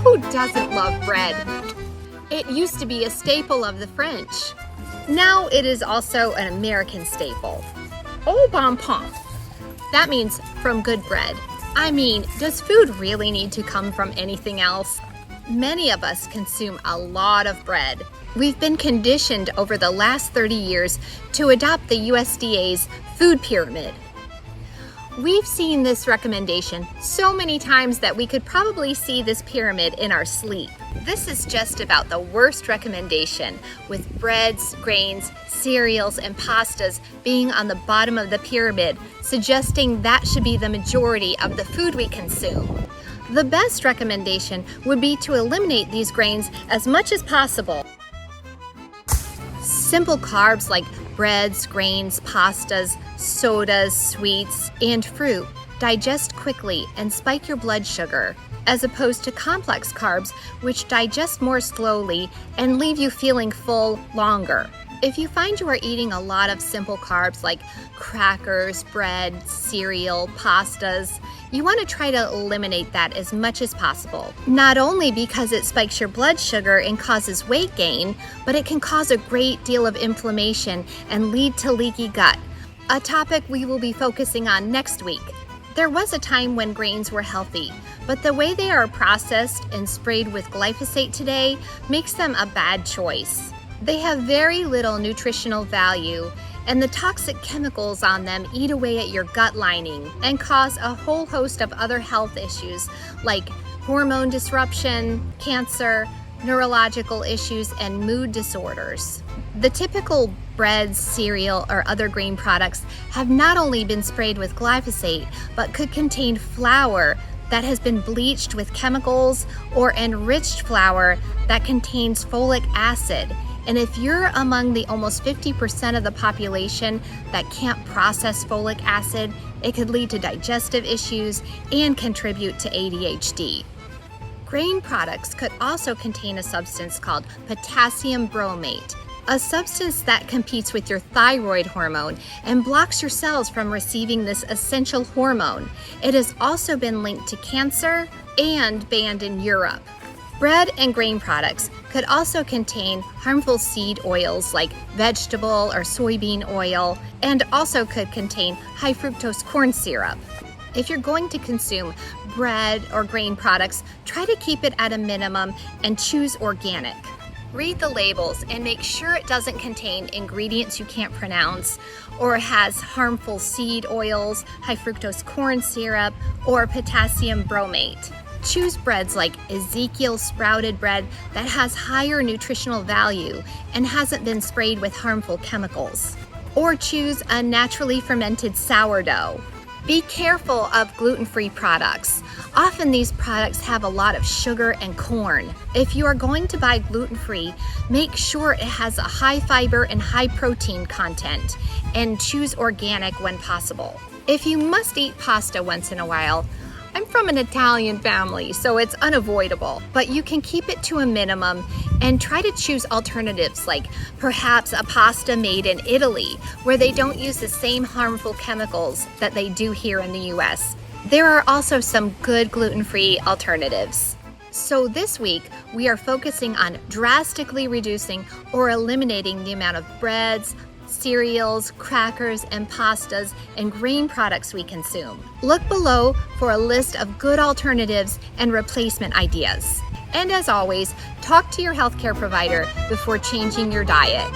Who doesn't love bread? It used to be a staple of the French. Now it is also an American staple. Au bon pain. That means from good bread. I mean, does food really need to come from anything else? Many of us consume a lot of bread. We've been conditioned over the last 30 years to adopt the USDA's food pyramid. We've seen this recommendation so many times that we could probably see this pyramid in our sleep. This is just about the worst recommendation, with breads, grains, cereals, and pastas being on the bottom of the pyramid, suggesting that should be the majority of the food we consume. The best recommendation would be to eliminate these grains as much as possible. Simple carbs like breads, grains, pastas, sodas, sweets, and fruit digest quickly and spike your blood sugar, as opposed to complex carbs, which digest more slowly and leave you feeling full longer. If you find you are eating a lot of simple carbs like crackers, bread, cereal, pastas, you want to try to eliminate that as much as possible. Not only because it spikes your blood sugar and causes weight gain, but it can cause a great deal of inflammation and lead to leaky gut, a topic we will be focusing on next week. There was a time when grains were healthy, but the way they are processed and sprayed with glyphosate today makes them a bad choice. They have very little nutritional value, and the toxic chemicals on them eat away at your gut lining and cause a whole host of other health issues like hormone disruption, cancer, neurological issues, and mood disorders. The typical breads, cereal, or other grain products have not only been sprayed with glyphosate, but could contain flour that has been bleached with chemicals or enriched flour that contains folic acid. And if you're among the almost 50% of the population that can't process folic acid, it could lead to digestive issues and contribute to ADHD. Grain products could also contain a substance called potassium bromate, a substance that competes with your thyroid hormone and blocks your cells from receiving this essential hormone. It has also been linked to cancer and banned in Europe. Bread and grain products could also contain harmful seed oils like vegetable or soybean oil, and also could contain high fructose corn syrup. If you're going to consume bread or grain products, try to keep it at a minimum and choose organic. Read the labels and make sure it doesn't contain ingredients you can't pronounce or has harmful seed oils, high fructose corn syrup, or potassium bromate. Choose breads like Ezekiel sprouted bread that has higher nutritional value and hasn't been sprayed with harmful chemicals. Or choose a naturally fermented sourdough. Be careful of gluten-free products. Often these products have a lot of sugar and corn. If you are going to buy gluten-free, make sure it has a high fiber and high protein content, and choose organic when possible. If you must eat pasta once in a while, I'm from an Italian family, so it's unavoidable, but you can keep it to a minimum and try to choose alternatives like perhaps a pasta made in Italy, where they don't use the same harmful chemicals that they do here in the US. There are also some good gluten-free alternatives. So this week, we are focusing on drastically reducing or eliminating the amount of breads, cereals, crackers, and pastas and grain products we consume. Look below for a list of good alternatives and replacement ideas. And as always, talk to your healthcare provider before changing your diet.